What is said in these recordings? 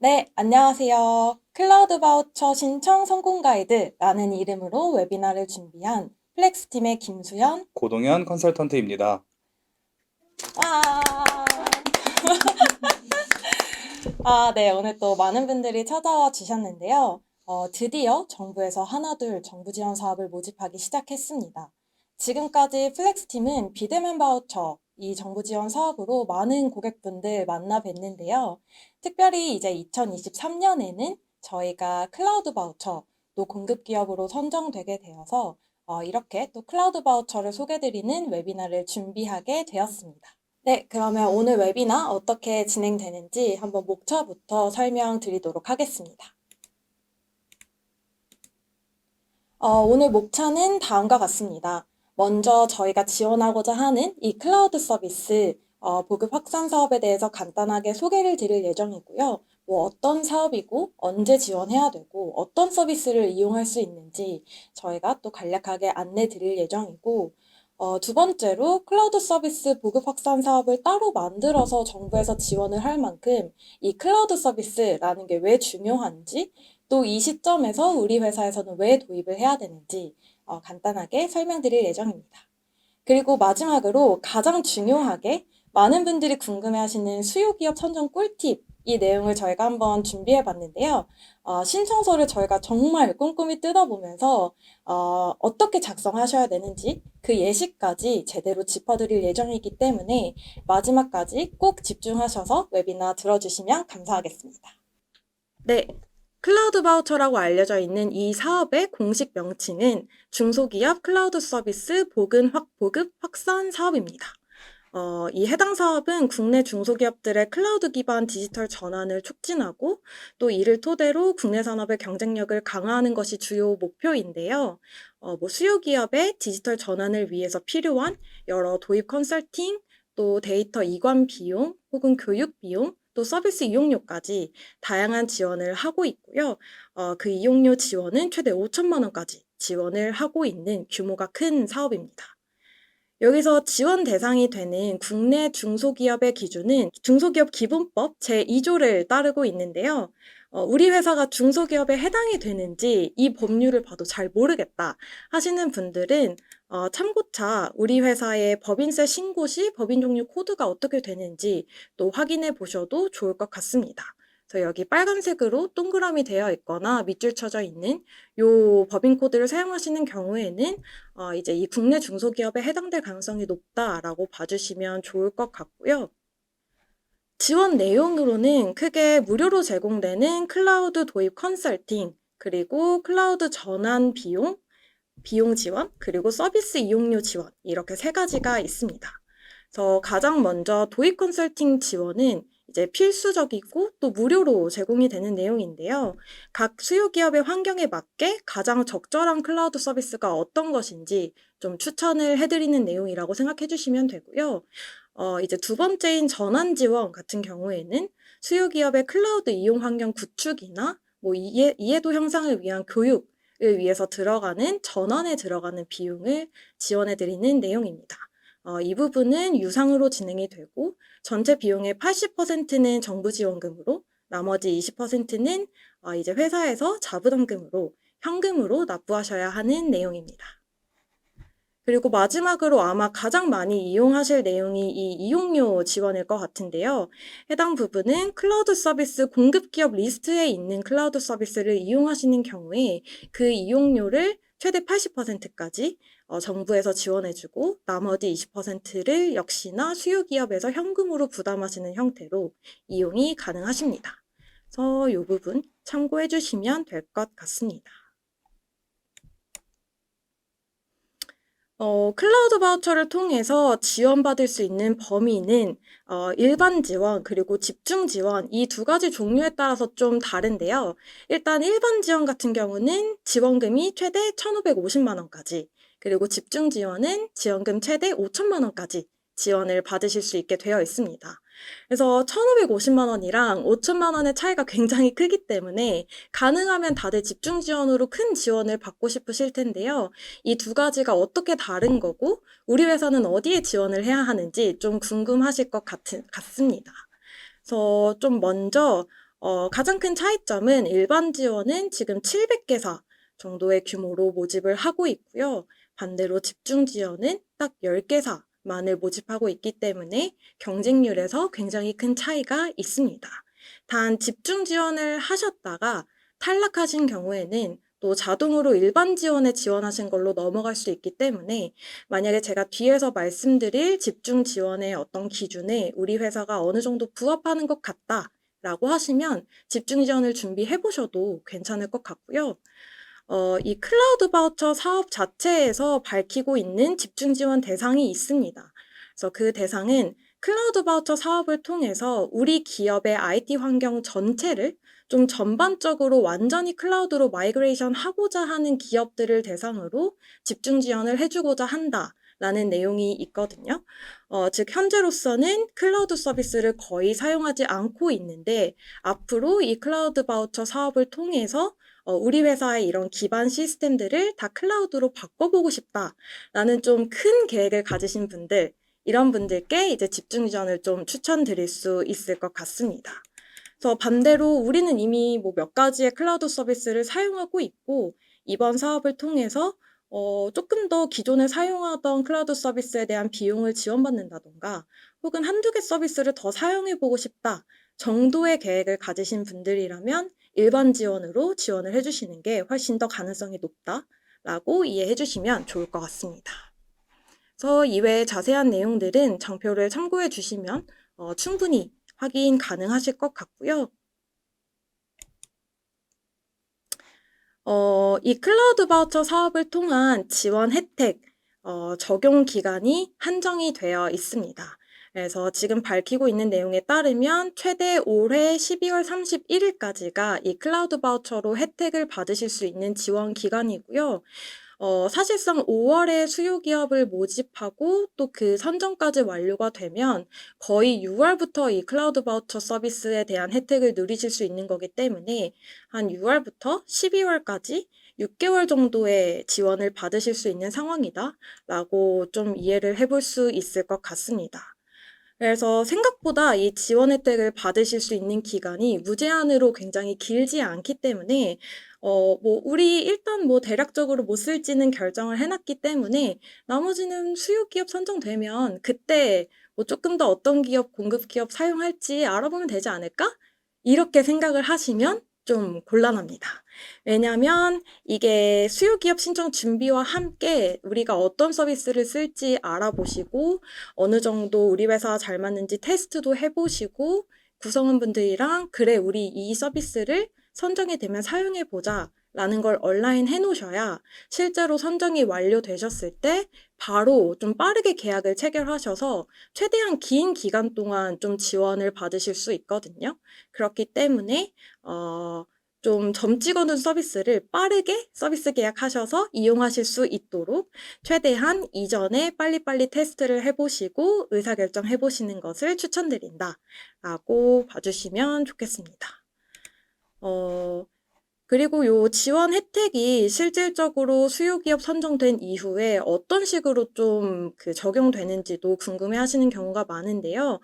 네, 안녕하세요. 클라우드 바우처 신청 성공 가이드라는 이름으로 웨비나를 준비한 플렉스팀의 김수현. 고동현 컨설턴트입니다. 와! 네, 오늘 또 많은 분들이 찾아와 주셨는데요. 드디어 정부에서 하나둘 정부 지원 사업을 모집하기 시작했습니다. 지금까지 플렉스팀은 비대면 바우처, 이 정부 지원 사업으로 많은 고객분들 만나 뵀는데요. 특별히 이제 2023년에는 저희가 클라우드 바우처 또 공급 기업으로 선정되게 되어서 이렇게 또 클라우드 바우처를 소개드리는 웨비나를 준비하게 되었습니다. 네, 그러면 오늘 웨비나 어떻게 진행되는지 한번 목차부터 설명드리도록 하겠습니다. 오늘 목차는 다음과 같습니다. 먼저 저희가 지원하고자 하는 이 클라우드 서비스 보급 확산 사업에 대해서 간단하게 소개를 드릴 예정이고요. 뭐 어떤 사업이고 언제 지원해야 되고 어떤 서비스를 이용할 수 있는지 저희가 또 간략하게 안내 드릴 예정이고, 두 번째로 클라우드 서비스 보급 확산 사업을 따로 만들어서 정부에서 지원을 할 만큼 이 클라우드 서비스라는 게 왜 중요한지, 또 이 시점에서 우리 회사에서는 왜 도입을 해야 되는지 간단하게 설명드릴 예정입니다. 그리고 마지막으로 가장 중요하게 많은 분들이 궁금해하시는 수요기업 선정 꿀팁, 이 내용을 저희가 한번 준비해 봤는데요. 신청서를 저희가 정말 꼼꼼히 뜯어보면서 어떻게 작성하셔야 되는지 그 예시까지 제대로 짚어드릴 예정이기 때문에 마지막까지 꼭 집중하셔서 웨비나 들어주시면 감사하겠습니다. 네, 클라우드 바우처라고 알려져 있는 이 사업의 공식 명칭은 중소기업 클라우드 서비스 보급 확산 사업입니다. 이 해당 사업은 국내 중소기업들의 클라우드 기반 디지털 전환을 촉진하고 또 이를 토대로 국내 산업의 경쟁력을 강화하는 것이 주요 목표인데요. 뭐 수요 기업의 디지털 전환을 위해서 필요한 여러 도입 컨설팅, 또 데이터 이관 비용, 혹은 교육 비용, 또 서비스 이용료까지 다양한 지원을 하고 있고요. 그 이용료 지원은 최대 5천만 원까지 지원을 하고 있는 규모가 큰 사업입니다. 여기서 지원 대상이 되는 국내 중소기업의 기준은 중소기업 기본법 제2조를 따르고 있는데요. 우리 회사가 중소기업에 해당이 되는지 이 법률을 봐도 잘 모르겠다 하시는 분들은 참고차 우리 회사의 법인세 신고 시 법인 종류 코드가 어떻게 되는지 또 확인해 보셔도 좋을 것 같습니다. 그래서 여기 빨간색으로 동그라미 되어 있거나 밑줄 쳐져 있는 요 법인 코드를 사용하시는 경우에는 이제 이 국내 중소기업에 해당될 가능성이 높다라고 봐주시면 좋을 것 같고요. 지원 내용으로는 크게 무료로 제공되는 클라우드 도입 컨설팅, 그리고 클라우드 전환 비용 지원, 그리고 서비스 이용료 지원, 이렇게 세 가지가 있습니다. 그래서 가장 먼저 도입 컨설팅 지원은 이제 필수적이고 또 무료로 제공이 되는 내용인데요. 각 수요 기업의 환경에 맞게 가장 적절한 클라우드 서비스가 어떤 것인지 좀 추천을 해드리는 내용이라고 생각해 주시면 되고요. 이제 두 번째인 전환 지원 같은 경우에는 수요 기업의 클라우드 이용 환경 구축이나 뭐 이해도 향상을 위한 교육을 위해서 들어가는 전환에 들어가는 비용을 지원해 드리는 내용입니다. 이 부분은 유상으로 진행이 되고 전체 비용의 80%는 정부 지원금으로 나머지 20%는 이제 회사에서 자부담금으로 현금으로 납부하셔야 하는 내용입니다. 그리고 마지막으로 아마 가장 많이 이용하실 내용이 이 이용료 지원일 것 같은데요. 해당 부분은 클라우드 서비스 공급 기업 리스트에 있는 클라우드 서비스를 이용하시는 경우에 그 이용료를 최대 80%까지 정부에서 지원해주고 나머지 20%를 역시나 수요 기업에서 현금으로 부담하시는 형태로 이용이 가능하십니다. 그래서 이 부분 참고해 주시면 될 것 같습니다. 클라우드 바우처를 통해서 지원받을 수 있는 범위는 일반 지원 그리고 집중 지원 이 두 가지 종류에 따라서 좀 다른데요. 일단 일반 지원 같은 경우는 지원금이 최대 1,550만 원까지, 그리고 집중 지원은 지원금 최대 5천만 원까지 지원을 받으실 수 있게 되어 있습니다. 그래서 1,550만 원이랑 5천만 원의 차이가 굉장히 크기 때문에 가능하면 다들 집중 지원으로 큰 지원을 받고 싶으실 텐데요. 이 두 가지가 어떻게 다른 거고 우리 회사는 어디에 지원을 해야 하는지 좀 궁금하실 것 같습니다. 그래서 좀 먼저 가장 큰 차이점은 일반 지원은 지금 700개사 정도의 규모로 모집을 하고 있고요. 반대로 집중 지원은 딱 10개사만을 모집하고 있기 때문에 경쟁률에서 굉장히 큰 차이가 있습니다. 단 집중 지원을 하셨다가 탈락하신 경우에는 또 자동으로 일반 지원에 지원하신 걸로 넘어갈 수 있기 때문에 만약에 제가 뒤에서 말씀드릴 집중 지원의 어떤 기준에 우리 회사가 어느 정도 부합하는 것 같다 라고 하시면 집중 지원을 준비해 보셔도 괜찮을 것 같고요. 이 클라우드 바우처 사업 자체에서 밝히고 있는 집중 지원 대상이 있습니다. 그래서 그 대상은 클라우드 바우처 사업을 통해서 우리 기업의 IT 환경 전체를 좀 전반적으로 완전히 클라우드로 마이그레이션 하고자 하는 기업들을 대상으로 집중 지원을 해주고자 한다라는 내용이 있거든요. 즉 현재로서는 클라우드 서비스를 거의 사용하지 않고 있는데 앞으로 이 클라우드 바우처 사업을 통해서 우리 회사의 이런 기반 시스템들을 다 클라우드로 바꿔보고 싶다라는 좀 큰 계획을 가지신 분들, 이런 분들께 이제 집중 지원을 좀 추천드릴 수 있을 것 같습니다. 그래서 반대로 우리는 이미 뭐 몇 가지의 클라우드 서비스를 사용하고 있고, 이번 사업을 통해서 조금 더 기존에 사용하던 클라우드 서비스에 대한 비용을 지원받는다던가, 혹은 한두 개 서비스를 더 사용해보고 싶다 정도의 계획을 가지신 분들이라면 일반 지원으로 지원을 해주시는 게 훨씬 더 가능성이 높다라고 이해해 주시면 좋을 것 같습니다. 그래서 이외에 자세한 내용들은 장표를 참고해 주시면 충분히 확인 가능하실 것 같고요. 이 클라우드 바우처 사업을 통한 지원 혜택, 적용 기간이 한정이 되어 있습니다. 그래서 지금 밝히고 있는 내용에 따르면 최대 올해 12월 31일까지가 이 클라우드 바우처로 혜택을 받으실 수 있는 지원 기간이고요. 사실상 5월에 수요 기업을 모집하고 또 그 선정까지 완료가 되면 거의 6월부터 이 클라우드 바우처 서비스에 대한 혜택을 누리실 수 있는 거기 때문에 한 6월부터 12월까지 6개월 정도의 지원을 받으실 수 있는 상황이다라고 좀 이해를 해볼 수 있을 것 같습니다. 그래서 생각보다 이 지원 혜택을 받으실 수 있는 기간이 무제한으로 굉장히 길지 않기 때문에 뭐 우리 일단 뭐 대략적으로 뭐 쓸지는 결정을 해놨기 때문에 나머지는 수요 기업 선정되면 그때 뭐 조금 더 어떤 기업, 공급 기업 사용할지 알아보면 되지 않을까? 이렇게 생각을 하시면 좀 곤란합니다. 왜냐하면 이게 수요 기업 신청 준비와 함께 우리가 어떤 서비스를 쓸지 알아보시고 어느 정도 우리 회사 잘 맞는지 테스트도 해보시고 구성원분들이랑 그래 우리 이 서비스를 선정이 되면 사용해보자 라는 걸 온라인 해놓으셔야 실제로 선정이 완료되셨을 때 바로 좀 빠르게 계약을 체결하셔서 최대한 긴 기간 동안 좀 지원을 받으실 수 있거든요. 그렇기 때문에 좀 점 찍어둔 서비스를 빠르게 서비스 계약하셔서 이용하실 수 있도록 최대한 이전에 빨리빨리 테스트를 해보시고 의사결정 해보시는 것을 추천드린다라고 봐주시면 좋겠습니다. 그리고 요 지원 혜택이 실질적으로 수요 기업 선정된 이후에 어떤 식으로 좀 적용되는지도 궁금해 하시는 경우가 많은데요.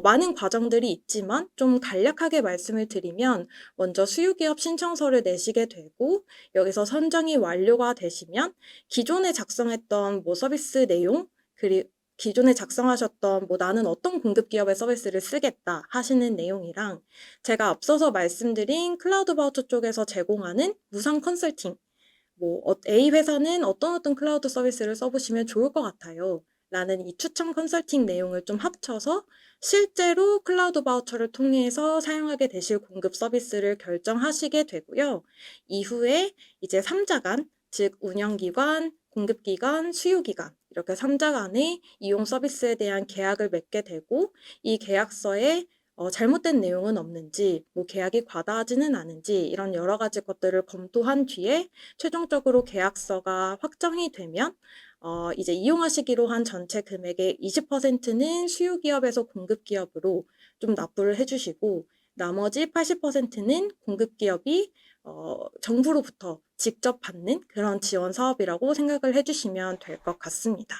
많은 과정들이 있지만 좀 간략하게 말씀을 드리면 먼저 수요 기업 신청서를 내시게 되고 여기서 선정이 완료가 되시면 기존에 작성했던 뭐 서비스 내용, 그리고 기존에 작성하셨던 뭐 나는 어떤 공급 기업의 서비스를 쓰겠다 하시는 내용이랑 제가 앞서서 말씀드린 클라우드 바우처 쪽에서 제공하는 무상 컨설팅, 뭐 A 회사는 어떤 클라우드 서비스를 써보시면 좋을 것 같아요 라는 이 추천 컨설팅 내용을 좀 합쳐서 실제로 클라우드 바우처를 통해서 사용하게 되실 공급 서비스를 결정하시게 되고요. 이후에 이제 3자 간, 즉 운영기관, 공급기관, 수요기관 이렇게 3자 간의 이용 서비스에 대한 계약을 맺게 되고 이 계약서에 잘못된 내용은 없는지, 뭐 계약이 과다하지는 않은지 이런 여러 가지 것들을 검토한 뒤에 최종적으로 계약서가 확정이 되면 이제 이용하시기로 한 전체 금액의 20%는 수요 기업에서 공급 기업으로 좀 납부를 해주시고 나머지 80%는 공급 기업이 정부로부터 직접 받는 그런 지원 사업이라고 생각을 해주시면 될 것 같습니다.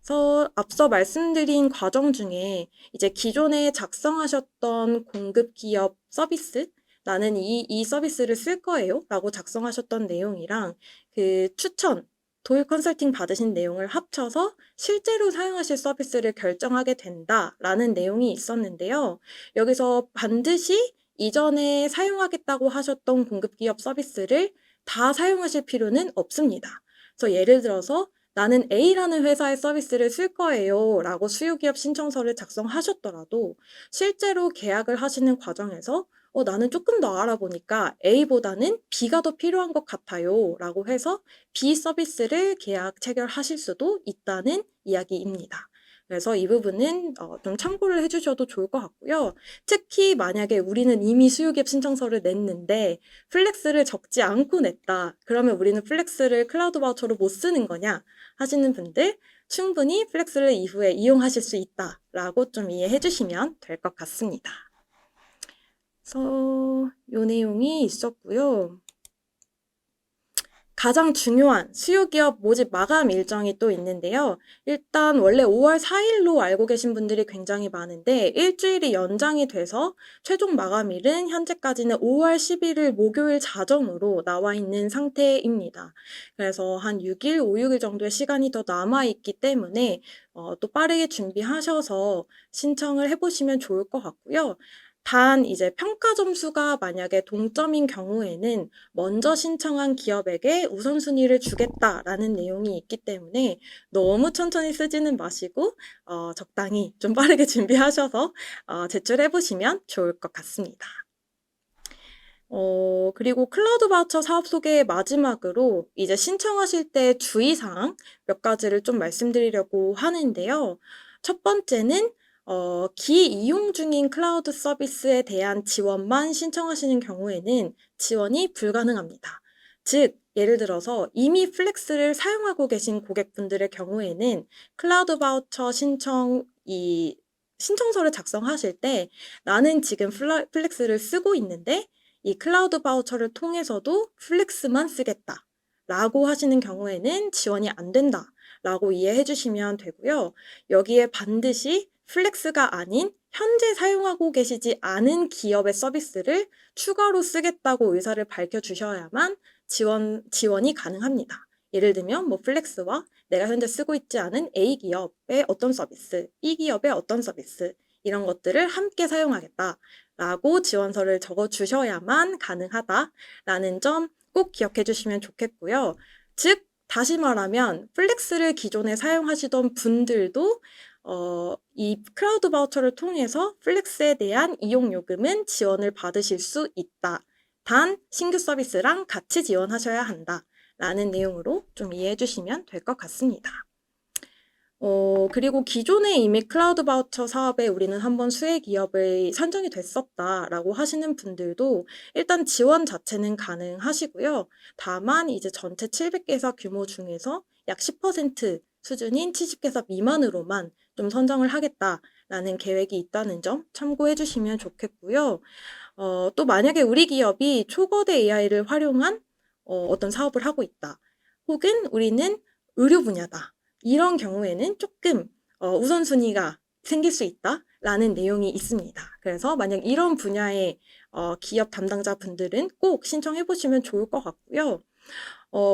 그래서 앞서 말씀드린 과정 중에 이제 기존에 작성하셨던 공급 기업 서비스, 나는 이 서비스를 쓸 거예요 라고 작성하셨던 내용이랑 그 추천, 도입 컨설팅 받으신 내용을 합쳐서 실제로 사용하실 서비스를 결정하게 된다라는 내용이 있었는데요. 여기서 반드시 이전에 사용하겠다고 하셨던 공급 기업 서비스를 다 사용하실 필요는 없습니다. 그래서 예를 들어서 나는 A라는 회사의 서비스를 쓸 거예요 라고 수요기업 신청서를 작성하셨더라도 실제로 계약을 하시는 과정에서 나는 조금 더 알아보니까 A보다는 B가 더 필요한 것 같아요 라고 해서 B 서비스를 계약 체결하실 수도 있다는 이야기입니다. 그래서 이 부분은 좀 참고를 해주셔도 좋을 것 같고요. 특히 만약에 우리는 이미 수요기업 신청서를 냈는데 플렉스를 적지 않고 냈다. 그러면 우리는 플렉스를 클라우드 바우처로 못 쓰는 거냐 하시는 분들 충분히 플렉스를 이후에 이용하실 수 있다라고 좀 이해해 주시면 될 것 같습니다. 그래서 이 내용이 있었고요. 가장 중요한 수요기업 모집 마감 일정이 또 있는데요. 일단 원래 5월 4일로 알고 계신 분들이 굉장히 많은데 일주일이 연장이 돼서 최종 마감일은 현재까지는 5월 11일 목요일 자정으로 나와 있는 상태입니다. 그래서 한 6일, 5, 6일 정도의 시간이 더 남아있기 때문에 또 빠르게 준비하셔서 신청을 해보시면 좋을 것 같고요. 단 이제 평가 점수가 만약에 동점인 경우에는 먼저 신청한 기업에게 우선순위를 주겠다라는 내용이 있기 때문에 너무 천천히 쓰지는 마시고 적당히 좀 빠르게 준비하셔서 제출해보시면 좋을 것 같습니다. 그리고 클라우드 바우처 사업 소개 마지막으로 이제 신청하실 때 주의사항 몇 가지를 좀 말씀드리려고 하는데요. 첫 번째는 기이용 중인 클라우드 서비스에 대한 지원만 신청하시는 경우에는 지원이 불가능합니다. 즉, 예를 들어서 이미 플렉스를 사용하고 계신 고객분들의 경우에는 클라우드 바우처 신청서를 작성하실 때 나는 지금 플렉스를 쓰고 있는데 이 클라우드 바우처를 통해서도 플렉스만 쓰겠다 라고 하시는 경우에는 지원이 안 된다 라고 이해해 주시면 되고요. 여기에 반드시 플렉스가 아닌 현재 사용하고 계시지 않은 기업의 서비스를 추가로 쓰겠다고 의사를 밝혀주셔야만 지원이 가능합니다. 예를 들면 뭐 플렉스와 내가 현재 쓰고 있지 않은 A 기업의 어떤 서비스, B 기업의 어떤 서비스 이런 것들을 함께 사용하겠다 라고 지원서를 적어주셔야만 가능하다라는 점 꼭 기억해 주시면 좋겠고요. 즉, 다시 말하면 플렉스를 기존에 사용하시던 분들도 이 클라우드 바우처를 통해서 플렉스에 대한 이용 요금은 지원을 받으실 수 있다. 단 신규 서비스랑 같이 지원하셔야 한다. 라는 내용으로 좀 이해해 주시면 될 것 같습니다. 그리고 기존에 이미 클라우드 바우처 사업에 우리는 한번 수혜 기업을 선정이 됐었다라고 하시는 분들도 일단 지원 자체는 가능하시고요. 다만 이제 전체 700개사 규모 중에서 약 10% 수준인 70개사 미만으로만 좀 선정을 하겠다라는 계획이 있다는 점 참고해 주시면 좋겠고요. 또 만약에 우리 기업이 초거대 AI를 활용한 어떤 사업을 하고 있다. 혹은 우리는 의료 분야다. 이런 경우에는 조금 우선순위가 생길 수 있다라는 내용이 있습니다. 그래서 만약 이런 분야의 기업 담당자분들은 꼭 신청해 보시면 좋을 것 같고요.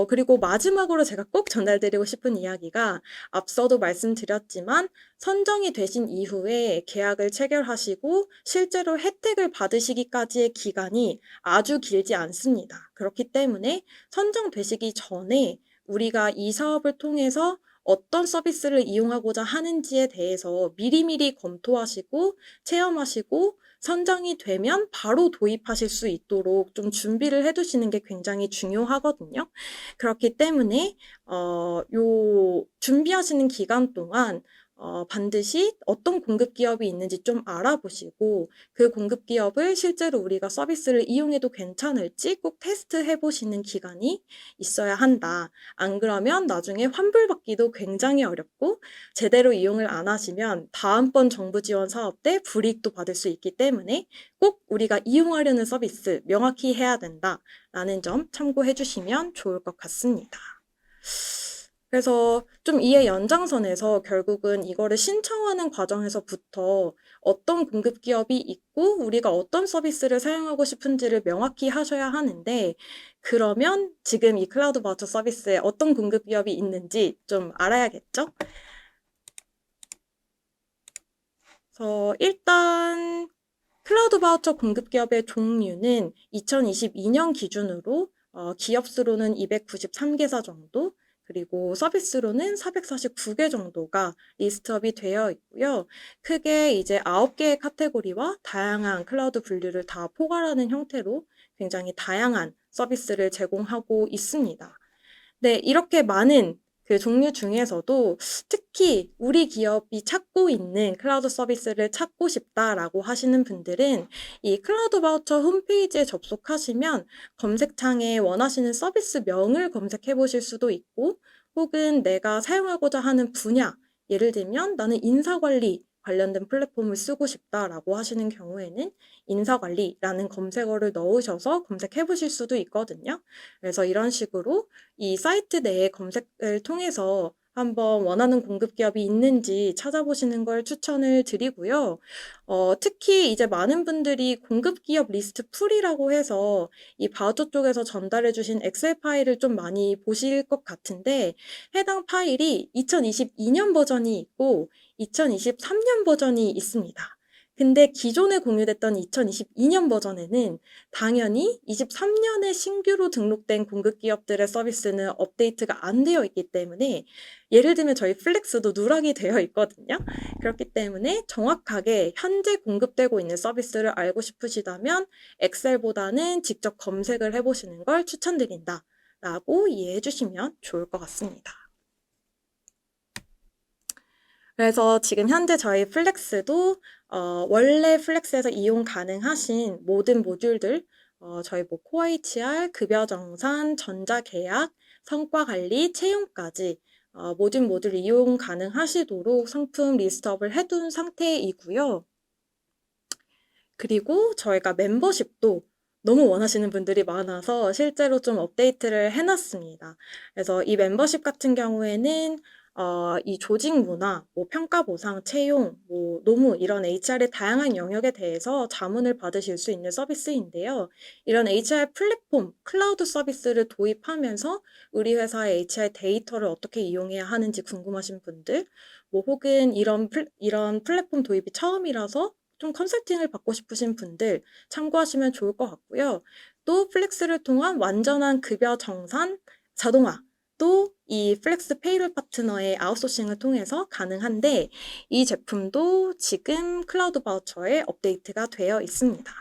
그리고 마지막으로 제가 꼭 전달드리고 싶은 이야기가 앞서도 말씀드렸지만 선정이 되신 이후에 계약을 체결하시고 실제로 혜택을 받으시기까지의 기간이 아주 길지 않습니다. 그렇기 때문에 선정되시기 전에 우리가 이 사업을 통해서 어떤 서비스를 이용하고자 하는지에 대해서 미리미리 검토하시고 체험하시고 선정이 되면 바로 도입하실 수 있도록 좀 준비를 해두시는 게 굉장히 중요하거든요. 그렇기 때문에 요 준비하시는 기간 동안 반드시 어떤 공급 기업이 있는지 좀 알아보시고 그 공급 기업을 실제로 우리가 서비스를 이용해도 괜찮을지 꼭 테스트해 보시는 기간이 있어야 한다. 안 그러면 나중에 환불받기도 굉장히 어렵고 제대로 이용을 안 하시면 다음번 정부 지원 사업 때 불이익도 받을 수 있기 때문에 꼭 우리가 이용하려는 서비스 명확히 해야 된다라는 점 참고해 주시면 좋을 것 같습니다. 그래서 좀 이의 연장선에서 결국은 이거를 신청하는 과정에서부터 어떤 공급 기업이 있고 우리가 어떤 서비스를 사용하고 싶은지를 명확히 하셔야 하는데, 그러면 지금 이 클라우드 바우처 서비스에 어떤 공급 기업이 있는지 좀 알아야겠죠? 그래서 일단 클라우드 바우처 공급 기업의 종류는 2022년 기준으로 기업 수로는 293개사 정도, 그리고 서비스로는 449개 정도가 리스트업이 되어 있고요. 크게 이제 9개의 카테고리와 다양한 클라우드 분류를 다 포괄하는 형태로 굉장히 다양한 서비스를 제공하고 있습니다. 네, 이렇게 많은 그 종류 중에서도 특히 우리 기업이 찾고 있는 클라우드 서비스를 찾고 싶다라고 하시는 분들은 이 클라우드 바우처 홈페이지에 접속하시면 검색창에 원하시는 서비스명을 검색해 보실 수도 있고, 혹은 내가 사용하고자 하는 분야, 예를 들면 나는 인사관리 관련된 플랫폼을 쓰고 싶다라고 하시는 경우에는 인사관리라는 검색어를 넣으셔서 검색해 보실 수도 있거든요. 그래서 이런 식으로 이 사이트 내의 검색을 통해서 한번 원하는 공급 기업이 있는지 찾아보시는 걸 추천을 드리고요. 특히 이제 많은 분들이 공급 기업 리스트 풀이라고 해서 이 바우처 쪽에서 전달해 주신 엑셀 파일을 좀 많이 보실 것 같은데, 해당 파일이 2022년 버전이 있고 2023년 버전이 있습니다. 근데 기존에 공유됐던 2022년 버전에는 당연히 23년에 신규로 등록된 공급 기업들의 서비스는 업데이트가 안 되어 있기 때문에, 예를 들면 저희 플렉스도 누락이 되어 있거든요. 그렇기 때문에 정확하게 현재 공급되고 있는 서비스를 알고 싶으시다면 엑셀보다는 직접 검색을 해보시는 걸 추천드린다 라고 이해해 주시면 좋을 것 같습니다. 그래서 지금 현재 저희 플렉스도 원래 플렉스에서 이용 가능하신 모든 모듈들, 저희 뭐 코어 HR, 급여 정산, 전자계약, 성과관리, 채용까지 모든 모듈 이용 가능하시도록 상품 리스트업을 해둔 상태이고요. 그리고 저희가 멤버십도 너무 원하시는 분들이 많아서 실제로 좀 업데이트를 해놨습니다. 그래서 이 멤버십 같은 경우에는 이 조직 문화, 뭐 평가 보상, 채용, 뭐 노무 이런 HR의 다양한 영역에 대해서 자문을 받으실 수 있는 서비스인데요. 이런 HR 플랫폼, 클라우드 서비스를 도입하면서 우리 회사의 HR 데이터를 어떻게 이용해야 하는지 궁금하신 분들, 뭐 혹은 이런 플랫폼 도입이 처음이라서 좀 컨설팅을 받고 싶으신 분들 참고하시면 좋을 것 같고요. 또 플렉스를 통한 완전한 급여 정산, 자동화, 또 이 플렉스 페이롤 파트너의 아웃소싱을 통해서 가능한데, 이 제품도 지금 클라우드 바우처에 업데이트가 되어 있습니다.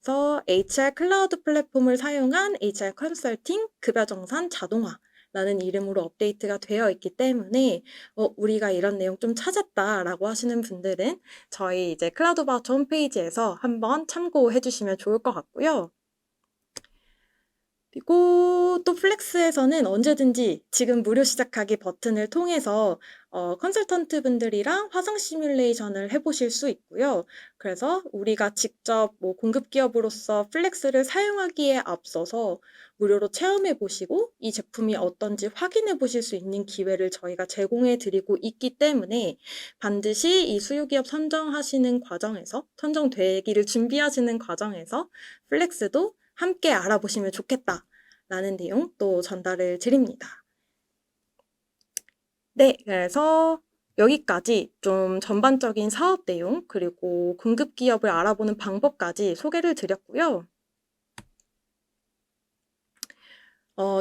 그래서 HR 클라우드 플랫폼을 사용한 HR 컨설팅, 급여 정산, 자동화 라는 이름으로 업데이트가 되어 있기 때문에 우리가 이런 내용 좀 찾았다라고 하시는 분들은 저희 이제 클라우드 바우처 홈페이지에서 한번 참고해 주시면 좋을 것 같고요. 그리고 또 플렉스에서는 언제든지 지금 무료 시작하기 버튼을 통해서 컨설턴트 분들이랑 화상 시뮬레이션을 해보실 수 있고요. 그래서 우리가 직접 뭐 공급 기업으로서 플렉스를 사용하기에 앞서서 무료로 체험해 보시고 이 제품이 어떤지 확인해 보실 수 있는 기회를 저희가 제공해 드리고 있기 때문에, 반드시 이 수요 기업 선정하시는 과정에서, 선정되기를 준비하시는 과정에서 플렉스도 함께 알아보시면 좋겠다라는 내용 또 전달을 드립니다. 네, 그래서 여기까지 좀 전반적인 사업 내용, 그리고 공급 기업을 알아보는 방법까지 소개를 드렸고요.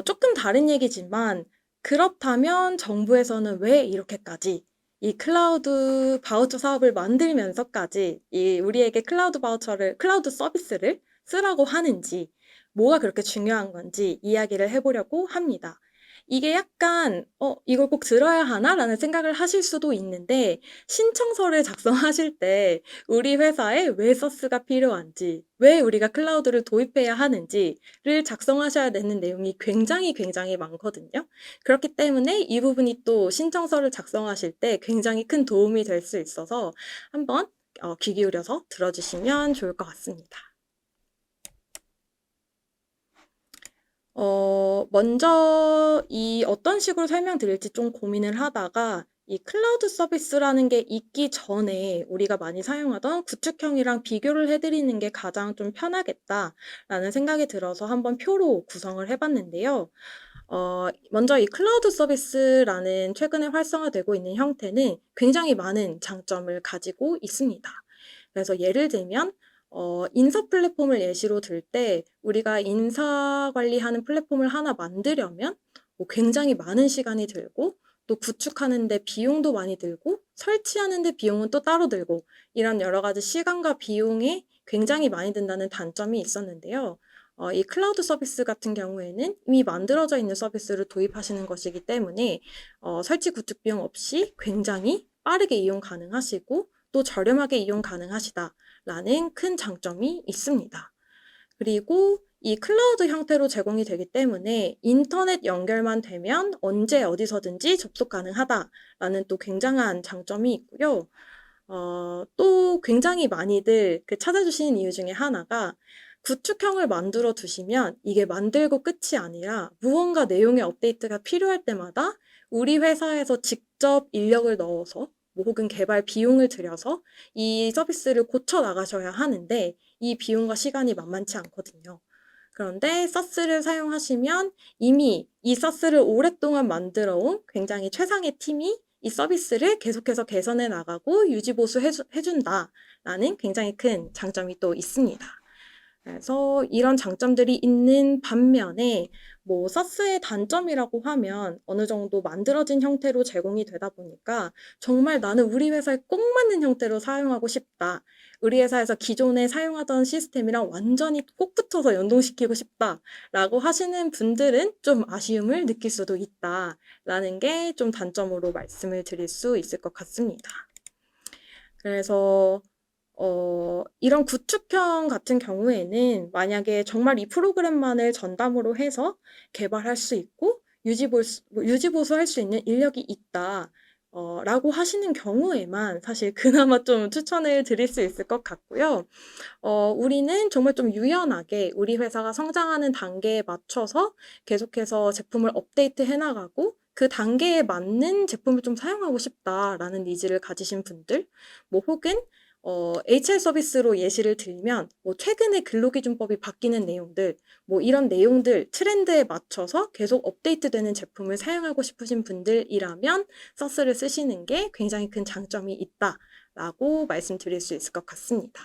조금 다른 얘기지만, 그렇다면 정부에서는 왜 이렇게까지 이 클라우드 바우처 사업을 만들면서까지 우리에게 클라우드 서비스를 쓰라고 하는지, 뭐가 그렇게 중요한 건지 이야기를 해보려고 합니다. 이게 약간, 이걸 꼭 들어야 하나? 라는 생각을 하실 수도 있는데, 신청서를 작성하실 때 우리 회사에 왜 서스가 필요한지, 왜 우리가 클라우드를 도입해야 하는지를 작성하셔야 되는 내용이 굉장히 굉장히 많거든요. 그렇기 때문에 이 부분이 또 신청서를 작성하실 때 굉장히 큰 도움이 될 수 있어서 한번 귀 기울여서 들어주시면 좋을 것 같습니다. 먼저 이 어떤 식으로 설명드릴지 좀 고민을 하다가 이 클라우드 서비스라는 게 있기 전에 우리가 많이 사용하던 구축형이랑 비교를 해드리는 게 가장 좀 편하겠다라는 생각이 들어서 한번 표로 구성을 해봤는데요. 먼저 이 클라우드 서비스라는 최근에 활성화되고 있는 형태는 굉장히 많은 장점을 가지고 있습니다. 그래서 예를 들면 인사 플랫폼을 예시로 들 때 우리가 인사 관리하는 플랫폼을 하나 만들려면 뭐 굉장히 많은 시간이 들고 또 구축하는 데 비용도 많이 들고 설치하는 데 비용은 또 따로 들고 이런 여러 가지 시간과 비용이 굉장히 많이 든다는 단점이 있었는데요. 이 클라우드 서비스 같은 경우에는 이미 만들어져 있는 서비스를 도입하시는 것이기 때문에 설치 구축 비용 없이 굉장히 빠르게 이용 가능하시고 또 저렴하게 이용 가능하시다라는 큰 장점이 있습니다. 그리고 이 클라우드 형태로 제공이 되기 때문에 인터넷 연결만 되면 언제 어디서든지 접속 가능하다라는 또 굉장한 장점이 있고요. 또 굉장히 많이들 찾아주시는 이유 중에 하나가 구축형을 만들어 두시면 이게 만들고 끝이 아니라 무언가 내용의 업데이트가 필요할 때마다 우리 회사에서 직접 인력을 넣어서 뭐 혹은 개발 비용을 들여서 이 서비스를 고쳐 나가셔야 하는데 이 비용과 시간이 만만치 않거든요. 그런데 사스를 사용하시면 이미 이 사스를 오랫동안 만들어 온 굉장히 최상의 팀이 이 서비스를 계속해서 개선해 나가고 유지 보수해준다라는 굉장히 큰 장점이 또 있습니다. 그래서 이런 장점들이 있는 반면에 뭐 사스의 단점이라고 하면 어느 정도 만들어진 형태로 제공이 되다 보니까 정말 나는 우리 회사에 꼭 맞는 형태로 사용하고 싶다. 우리 회사에서 기존에 사용하던 시스템이랑 완전히 꼭 붙어서 연동시키고 싶다라고 하시는 분들은 좀 아쉬움을 느낄 수도 있다라는 게 좀 단점으로 말씀을 드릴 수 있을 것 같습니다. 그래서 이런 구축형 같은 경우에는 만약에 정말 이 프로그램만을 전담으로 해서 개발할 수 있고 유지보수할 수 있는 인력이 있다. 라고 하시는 경우에만 사실 그나마 좀 추천을 드릴 수 있을 것 같고요. 우리는 정말 좀 유연하게 우리 회사가 성장하는 단계에 맞춰서 계속해서 제품을 업데이트 해나가고 그 단계에 맞는 제품을 좀 사용하고 싶다라는 니즈를 가지신 분들, 뭐 혹은 HR 서비스로 예시를 들면 뭐 최근에 근로기준법이 바뀌는 내용들, 뭐 이런 내용들 트렌드에 맞춰서 계속 업데이트되는 제품을 사용하고 싶으신 분들이라면 사스를 쓰시는 게 굉장히 큰 장점이 있다라고 말씀드릴 수 있을 것 같습니다.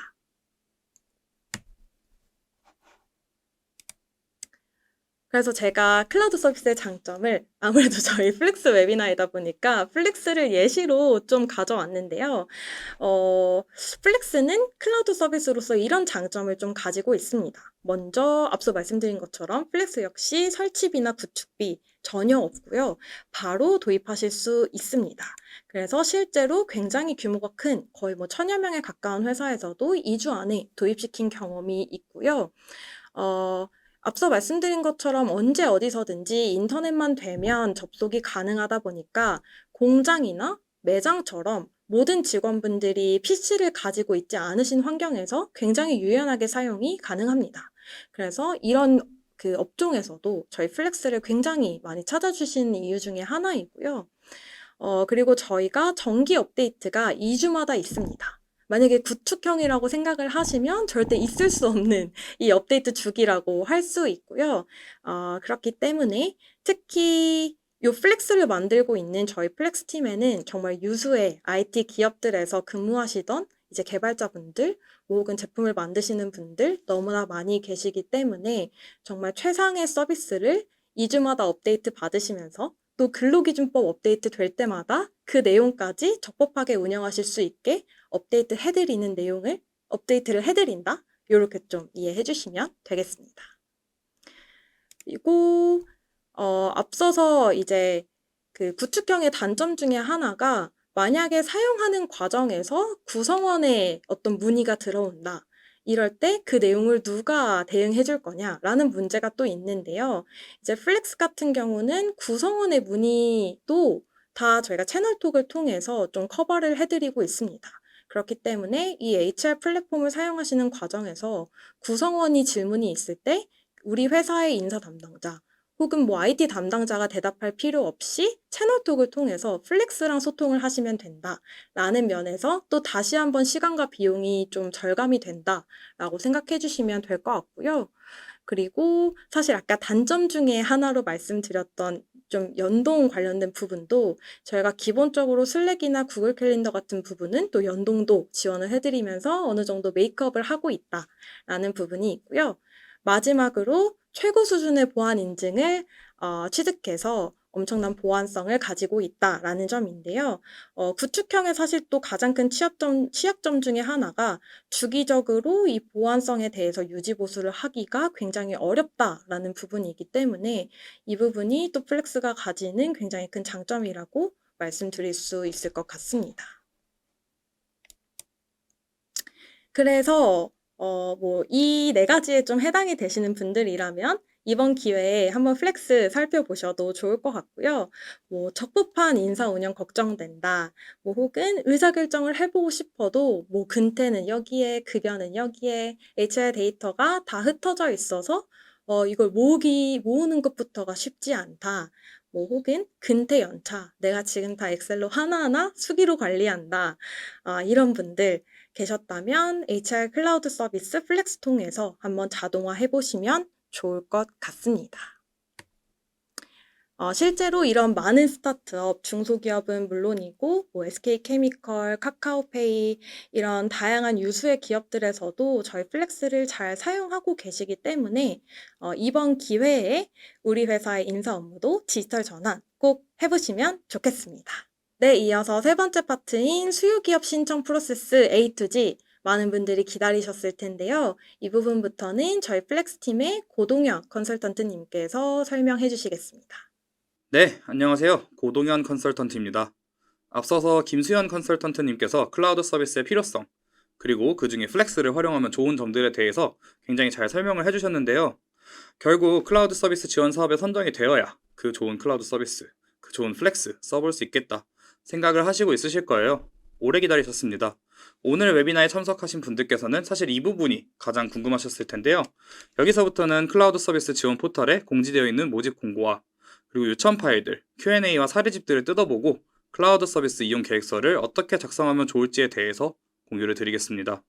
그래서 제가 클라우드 서비스의 장점을 아무래도 저희 플렉스 웨비나이다 보니까 플렉스를 예시로 좀 가져왔는데요. 플렉스는 클라우드 서비스로서 이런 장점을 좀 가지고 있습니다. 먼저 앞서 말씀드린 것처럼 플렉스 역시 설치비나 구축비 전혀 없고요. 바로 도입하실 수 있습니다. 그래서 실제로 굉장히 규모가 큰 거의 뭐 1000여 명에 가까운 회사에서도 2주 안에 도입시킨 경험이 있고요. 앞서 말씀드린 것처럼 언제 어디서든지 인터넷만 되면 접속이 가능하다 보니까 공장이나 매장처럼 모든 직원분들이 PC를 가지고 있지 않으신 환경에서 굉장히 유연하게 사용이 가능합니다. 그래서 이런 업종에서도 저희 플렉스를 굉장히 많이 찾아주시는 이유 중에 하나이고요. 그리고 저희가 정기 업데이트가 2주마다 있습니다. 만약에 구축형이라고 생각을 하시면 절대 있을 수 없는 이 업데이트 주기라고 할 수 있고요. 그렇기 때문에 특히 이 플렉스를 만들고 있는 저희 플렉스 팀에는 정말 유수의 IT 기업들에서 근무하시던 이제 개발자분들, 뭐 혹은 제품을 만드시는 분들 너무나 많이 계시기 때문에 정말 최상의 서비스를 2주마다 업데이트 받으시면서 또 근로기준법 업데이트 될 때마다 그 내용까지 적법하게 운영하실 수 있게 업데이트를 해드린다. 이렇게 좀 이해해 주시면 되겠습니다. 그리고 앞서서 이제 구축형의 단점 중에 하나가 만약에 사용하는 과정에서 구성원의 어떤 문의가 들어온다. 이럴 때 그 내용을 누가 대응해 줄 거냐라는 문제가 또 있는데요. 이제 플렉스 같은 경우는 구성원의 문의도 다 저희가 채널톡을 통해서 좀 커버를 해드리고 있습니다. 그렇기 때문에 이 HR 플랫폼을 사용하시는 과정에서 구성원이 질문이 있을 때 우리 회사의 인사 담당자 혹은 뭐 IT 담당자가 대답할 필요 없이 채널톡을 통해서 플렉스랑 소통을 하시면 된다라는 면에서 또 다시 한번 시간과 비용이 좀 절감이 된다라고 생각해 주시면 될 것 같고요. 그리고 사실 아까 단점 중에 하나로 말씀드렸던 좀 연동 관련된 부분도 저희가 기본적으로 슬랙이나 구글 캘린더 같은 부분은 또 연동도 지원을 해드리면서 어느 정도 메이크업을 하고 있다라는 부분이 있고요. 마지막으로 최고 수준의 보안 인증을 취득해서 엄청난 보안성을 가지고 있다라는 점인데요. 구축형의 사실 또 가장 큰 취약점 중에 하나가 주기적으로 이 보안성에 대해서 유지 보수를 하기가 굉장히 어렵다라는 부분이기 때문에 이 부분이 또 플렉스가 가지는 굉장히 큰 장점이라고 말씀드릴 수 있을 것 같습니다. 그래서 이 네 가지에 좀 해당이 되시는 분들이라면 이번 기회에 한번 플렉스 살펴보셔도 좋을 것 같고요. 적법한 인사 운영 걱정된다. 혹은 의사결정을 해보고 싶어도 근태는 여기에, 급여는 여기에, HR 데이터가 다 흩어져 있어서 이걸 모으는 것부터가 쉽지 않다. 혹은 근태 연차, 내가 지금 다 엑셀로 하나하나 수기로 관리한다. 이런 분들 계셨다면 HR 클라우드 서비스 플렉스 통해서 한번 자동화 해보시면 좋을 것 같습니다. 실제로 이런 많은 스타트업, 중소기업은 물론이고 SK케미컬, 카카오페이 이런 다양한 유수의 기업들에서도 저희 플렉스를 잘 사용하고 계시기 때문에 이번 기회에 우리 회사의 인사 업무도 디지털 전환 꼭 해보시면 좋겠습니다. 네, 이어서 세 번째 파트인 수요기업 신청 프로세스 A to G 많은 분들이 기다리셨을 텐데요. 이 부분부터는 저희 플렉스팀의 고동현 컨설턴트님께서 설명해 주시겠습니다. 네, 안녕하세요. 고동현 컨설턴트입니다. 앞서서 김수현 컨설턴트님께서 클라우드 서비스의 필요성, 그리고 그 중에 플렉스를 활용하면 좋은 점들에 대해서 굉장히 잘 설명을 해주셨는데요. 결국 클라우드 서비스 지원 사업에 선정이 되어야 그 좋은 클라우드 서비스, 그 좋은 플렉스 써볼 수 있겠다 생각을 하시고 있으실 거예요. 오래 기다리셨습니다. 오늘 웨비나에 참석하신 분들께서는 사실 이 부분이 가장 궁금하셨을 텐데요. 여기서부터는 클라우드 서비스 지원 포털에 공지되어 있는 모집 공고와 그리고 요청 파일들, Q&A와 사례집들을 뜯어보고 클라우드 서비스 이용 계획서를 어떻게 작성하면 좋을지에 대해서 공유를 드리겠습니다.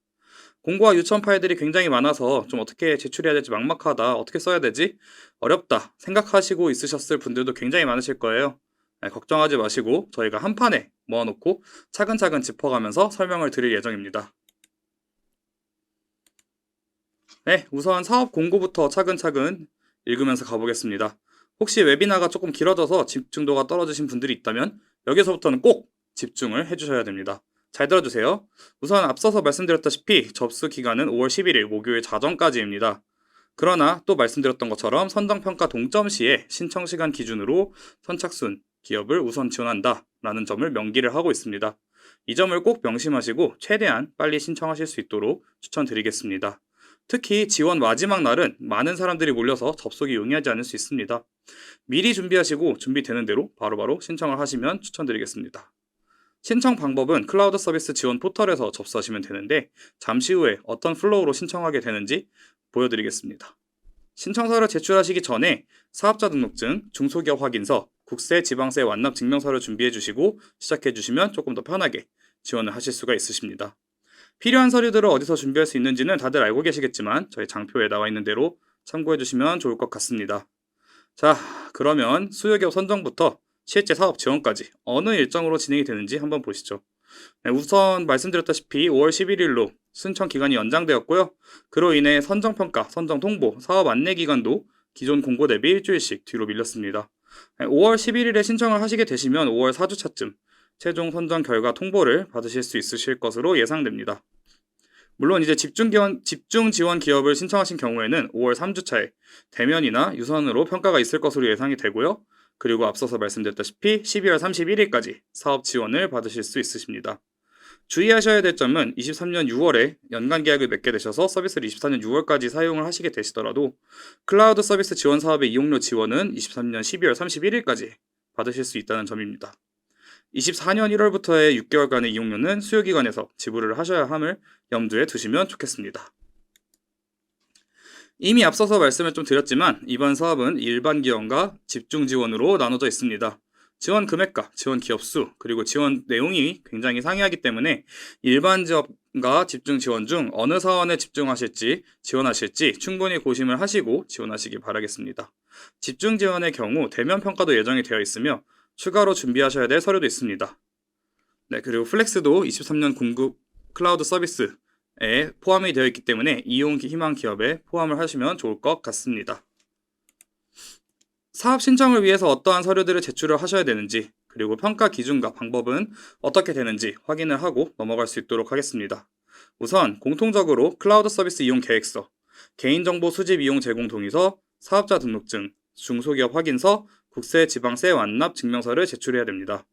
공고와 요청 파일들이 굉장히 많아서 좀 어떻게 제출해야 될지 막막하다, 어떻게 써야 되지? 어렵다 생각하시고 있으셨을 분들도 굉장히 많으실 거예요. 걱정하지 마시고 저희가 한 판에 모아놓고 차근차근 짚어가면서 설명을 드릴 예정입니다. 네, 우선 사업 공고부터 차근차근 읽으면서 가보겠습니다. 혹시 웨비나가 조금 길어져서 집중도가 떨어지신 분들이 있다면 여기서부터는 꼭 집중을 해주셔야 됩니다. 잘 들어주세요. 우선 앞서서 말씀드렸다시피 접수 기간은 5월 11일 목요일 자정까지입니다. 그러나 또 말씀드렸던 것처럼 선정평가 동점 시에 신청 시간 기준으로 선착순 기업을 우선 지원한다라는 점을 명기를 하고 있습니다. 이 점을 꼭 명심하시고 최대한 빨리 신청하실 수 있도록 추천드리겠습니다. 특히 지원 마지막 날은 많은 사람들이 몰려서 접속이 용이하지 않을 수 있습니다. 미리 준비하시고 준비되는 대로 바로바로 신청을 하시면 추천드리겠습니다. 신청 방법은 클라우드 서비스 지원 포털에서 접수하시면 되는데 잠시 후에 어떤 플로우로 신청하게 되는지 보여드리겠습니다. 신청서를 제출하시기 전에 사업자 등록증, 중소기업 확인서, 국세, 지방세 완납 증명서를 준비해 주시고 시작해 주시면 조금 더 편하게 지원을 하실 수가 있으십니다. 필요한 서류들을 어디서 준비할 수 있는지는 다들 알고 계시겠지만 저희 장표에 나와 있는 대로 참고해 주시면 좋을 것 같습니다. 자, 그러면 수요기업 선정부터 실제 사업 지원까지 어느 일정으로 진행이 되는지 한번 보시죠. 네, 우선 말씀드렸다시피 5월 11일로 신청 기간이 연장되었고요. 그로 인해 선정평가, 선정통보, 사업 안내 기간도 기존 공고 대비 일주일씩 뒤로 밀렸습니다. 5월 11일에 신청을 하시게 되시면 5월 4주차쯤 최종 선정 결과 통보를 받으실 수 있으실 것으로 예상됩니다. 물론 이제 집중 지원 기업을 신청하신 경우에는 5월 3주차에 대면이나 유선으로 평가가 있을 것으로 예상이 되고요. 그리고 앞서서 말씀드렸다시피 12월 31일까지 사업 지원을 받으실 수 있으십니다. 주의하셔야 될 점은 23년 6월에 연간 계약을 맺게 되셔서 서비스를 24년 6월까지 사용을 하시게 되시더라도 클라우드 서비스 지원 사업의 이용료 지원은 23년 12월 31일까지 받으실 수 있다는 점입니다. 24년 1월부터의 6개월간의 이용료는 수요기관에서 지불을 하셔야 함을 염두에 두시면 좋겠습니다. 이미 앞서서 말씀을 좀 드렸지만 이번 사업은 일반 지원과 집중 지원으로 나눠져 있습니다. 지원 금액과 지원 기업 수, 그리고 지원 내용이 굉장히 상이하기 때문에 일반 지원과 집중 지원 중 어느 사원에 집중하실지 지원하실지 충분히 고심을 하시고 지원하시기 바라겠습니다. 집중 지원의 경우 대면 평가도 예정이 되어 있으며 추가로 준비하셔야 될 서류도 있습니다. 네, 그리고 플렉스도 23년 공급 클라우드 서비스에 포함이 되어 있기 때문에 이용 희망 기업에 포함을 하시면 좋을 것 같습니다. 사업 신청을 위해서 어떠한 서류들을 제출을 하셔야 되는지, 그리고 평가 기준과 방법은 어떻게 되는지 확인을 하고 넘어갈 수 있도록 하겠습니다. 우선 공통적으로 클라우드 서비스 이용 계획서, 개인정보 수집 이용 제공 동의서, 사업자 등록증, 중소기업 확인서, 국세 지방세 완납 증명서를 제출해야 됩니다.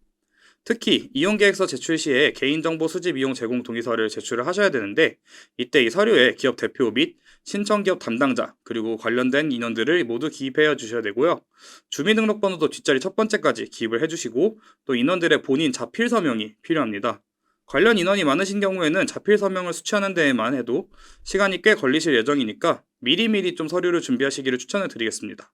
특히 이용계획서 제출 시에 개인정보 수집 이용 제공 동의서를 제출을 하셔야 되는데, 이때 이 서류에 기업 대표 및 신청기업 담당자, 그리고 관련된 인원들을 모두 기입해 주셔야 되고요. 주민등록번호도 뒷자리 첫 번째까지 기입을 해주시고, 또 인원들의 본인 자필 서명이 필요합니다. 관련 인원이 많으신 경우에는 자필 서명을 수취하는 데에만 해도 시간이 꽤 걸리실 예정이니까 미리미리 좀 서류를 준비하시기를 추천을 드리겠습니다.